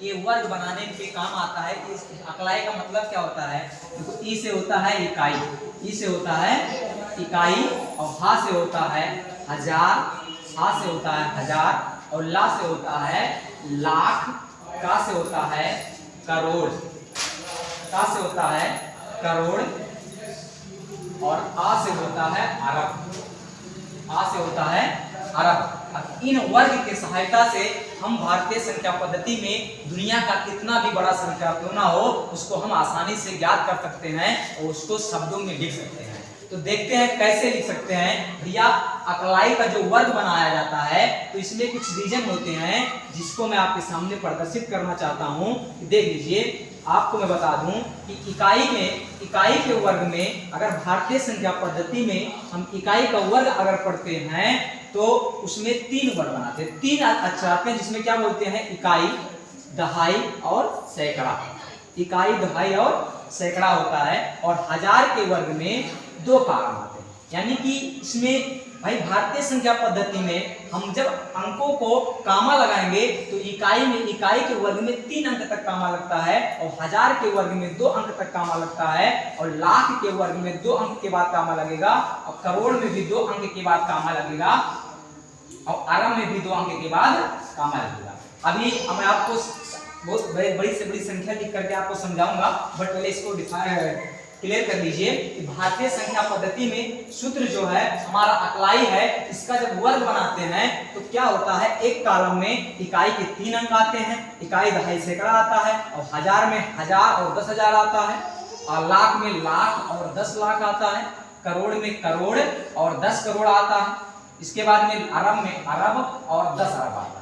ये वर्ग बनाने के काम आता है। इस अकलाई का मतलब क्या होता है? देखो, ई से होता है इकाई, ई से होता है इकाई, और हा से होता है हजार, हा से होता है हजार, और ला से होता है लाख, का से होता है करोड़, का से होता है करोड़, और आ से होता है अरब, आ से होता है अरब। अब इन वर्ग के सहायता से हम भारतीय संख्या पद्धति में दुनिया का कितना भी बड़ा संख्या क्यों ना हो, उसको हम आसानी से ज्ञात कर सकते हैं और उसको शब्दों में लिख सकते हैं। तो देखते हैं कैसे लिख सकते हैं। भैया, अकलाई का जो वर्ग बनाया जाता है तो इसमें कुछ रीजन होते हैं जिसको मैं आपके सामने प्रदर्शित करना चाहता हूं। देख लीजिए, आपको मैं बता दूं कि इकाई के वर्ग में, अगर भारतीय संख्या पद्धति में हम इकाई का वर्ग अगर पढ़ते हैं तो उसमें 3 वर्ग बनाते हैं, 3 अक्षर आते हैं, जिसमें क्या बोलते हैं? इकाई, दहाई और सैकड़ा। इकाई, दहाई और सैकड़ा होता है। और हजार के वर्ग में 2 कॉलम आते हैं, यानी कि इसमें भाई भारतीय संख्या पद्धति में हम जब अंकों को कामा लगाएंगे तो इकाई के वर्ग में 3 अंक तक कामा लगता है, और हजार के वर्ग में 2 अंक तक कामा लगता है, और लाख के वर्ग में 2 अंक के बाद कामा लगेगा, और करोड़ में भी 2 अंक के बाद कामा लगेगा, और अरब में भी 2 अंक के बाद कामा लगेगा। अभी मैं आपको बहुत बड़ी से बड़ी संख्या लिख करके आपको समझाऊंगा, बट पहले इसको क्लियर कर लीजिए कि भारतीय संख्या पद्धति में सूत्र जो है हमारा अकलाई है, इसका जब वर्ग बनाते हैं तो क्या होता है? एक कॉलम में इकाई के 3 अंक आते हैं, इकाई, दहाई, सैकड़ा आता है, और हजार में हजार और 10,000 आता है, और लाख में लाख और 10 लाख आता है, करोड़ में करोड़ और 10 करोड़ आता है, इसके बाद में अरब और 10 अरब आता है।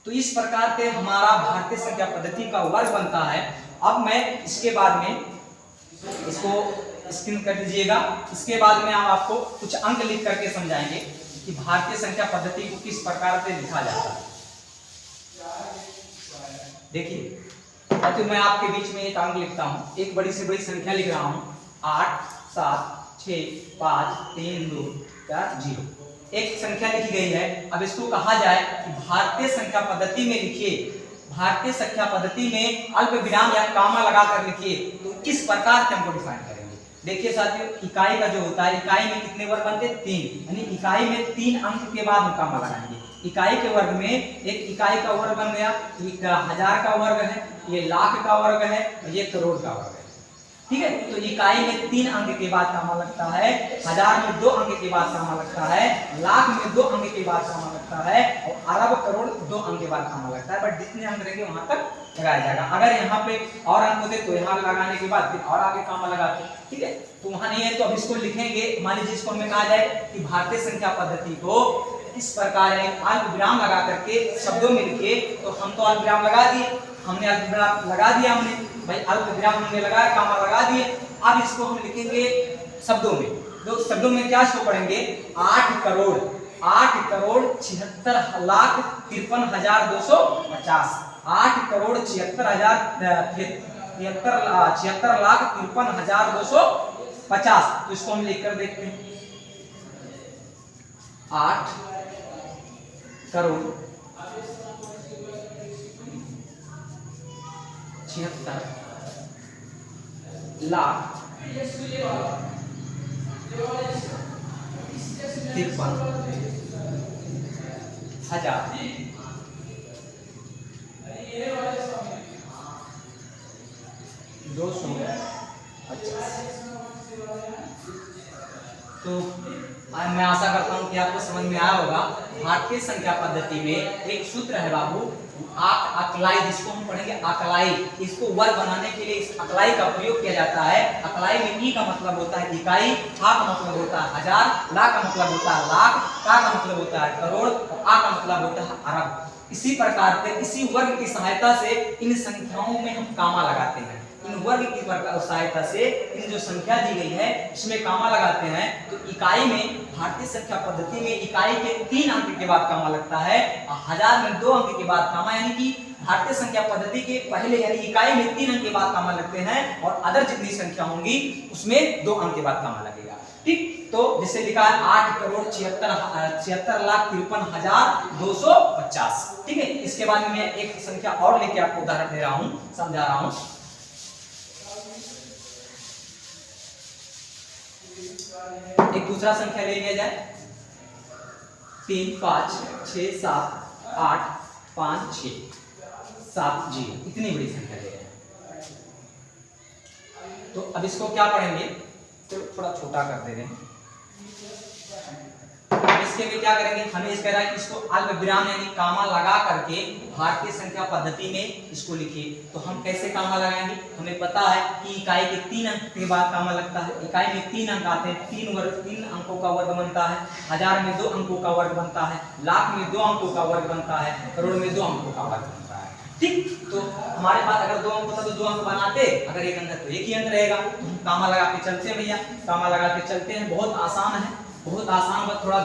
तो इस प्रकार से हमारा भारतीय संख्या पद्धति का वर्ग बनता है। अब मैं इसके बाद में इसको स्क्रीन कर लीजिएगा। इसके बाद में हम आपको कुछ अंक लिख करके समझाएंगे कि भारतीय संख्या पद्धति को किस प्रकार से लिखा जाता है। देखिए, तो मैं आपके बीच में एक अंक लिखता हूं, एक बड़ी से बड़ी संख्या लिख रहा हूं, 8 7 6 5 3 2 4 0। एक संख्या लिखी गई है। अब इसको कहा जाए कि भारतीय संख्या पद्धति में लिखिए, भारतीय संख्या पद्धति में अल्प विराम या कामा लगाकर लिखिए, तो किस प्रकार से हमको डिफाइन करेंगे। देखिए साथियों, इकाई का जो होता है, इकाई में कितने वर्ग बनते हैं? 3, यानी इकाई में 3 अंक के बाद हम कामा लगाएंगे। इकाई के वर्ग में एक इकाई का वर्ग बन गया, ये हजार का वर्ग है, ये लाख का वर्ग है, ये करोड़ का वर्ग है। ठीक है, तो इकाई में 3 अंक के बाद कामा लगता है, हजार में 2 अंक के बाद कामा लगता है, लाख में 2 अंक के बाद कामा लगता है, और अरब करोड़ 2 अंक के बाद कामा लगता है। बट जितने अंक रहेंगे वहां तक लगाया जाएगा। अगर यहाँ पे और अंक होते तो यहाँ लगाने के बाद फिर और आगे कामा लगाते। ठीक है, तो वहां नहीं है तो अब इसको लिखेंगे। मान लीजिए इसको हमें कहा जाए कि भारतीय संख्या पद्धति को इस प्रकार अल्प विराम लगा करके शब्दों में लिखिए। तो हम तो अल्प विराम लगा दिए, हमने अल्प विराम लगा दिया, हमने भाई अल्प विराम हमने लगाया, कामा लगा दिए। अब इसको हम लिखेंगे शब्दों में। तो शब्दों में क्या इसको पढ़ेंगे? 8 करोड़ 76 लाख 53,250। 8 करोड़ 76 लाख 53,250। तो इसको हम लिखकर देखते हैं। 8 करोड़ 76 लाख 53,000 250। तो मैं आशा करता हूं कि आपको समझ में आया होगा। भारतीय संख्या पद्धति में एक सूत्र है बाबू, अकलाई, जिसको हम पढ़ेंगे अकलाई। इसको वर्ग बनाने के लिए इस अकलाई का प्रयोग किया जाता है। अकलाई में ई का मतलब होता है इकाई, हा का मतलब होता है हजार, ला का मतलब होता है लाख, का मतलब होता है करोड़, और आ का मतलब होता है अरब। इसी प्रकार से इसी वर्ग की सहायता से इन संख्याओं में हम कामा लगाते हैं। इन वर्ग की सहायता से इन जो संख्या दी गई है इसमें कामा लगाते हैं। तो इकाई में, भारतीय संख्या पद्धति में इकाई के 3 अंक के बाद कामा लगता है, और हजार में 2 अंक के बाद कामा, यानी कि भारतीय संख्या पद्धति के पहले यानी इकाई में 3 अंक के बाद कामा लगते हैं, और अदर जितनी संख्या होंगी उसमें 2 अंक के बाद कामा लगेगा। ठीक, तो जिससे लिखा है 8,76,53,250। ठीक है, इसके बाद में मैं एक संख्या और लेके आपको उदाहरण दे रहा हूं, समझा रहा हूं। एक दूसरा संख्या ले लिया जाए, 3 5 6 7 8 5 6 7 0, इतनी बड़ी संख्या ले रहे हैं। तो अब इसको क्या पढ़ेंगे, तो थोड़ा छोटा कर दे रहे हैं। इसके लिए क्या करेंगे, हमें इस कह रहा है कि इसको अल्प विराम यानी कामा लगा करके भारतीय संख्या पद्धति में इसको लिखिए। तो हम कैसे कामा लगाएंगे, हमें पता है कि इकाई के 3 अंक के बाद कामा लगता है। इकाई में 3 अंक आते हैं, 3 अंकों का वर्ग बनता है, 1000 में 2 अंकों का वर्ग बनता है, लाख में 2 अंकों का वर्ग बनता है, करोड़ में 2 अंकों का वर्ग बनता है। ठीक, तो हमारे पास अगर 2 अंक होता तो 2 अंक बनाते, अगर 1 अंक तो 1 ही अंक रहेगा। तो हम कामा लगा के चलते हैं भैया, कामा लगा के चलते हैं। बहुत आसान है, बहुत आसान, बस थोड़ा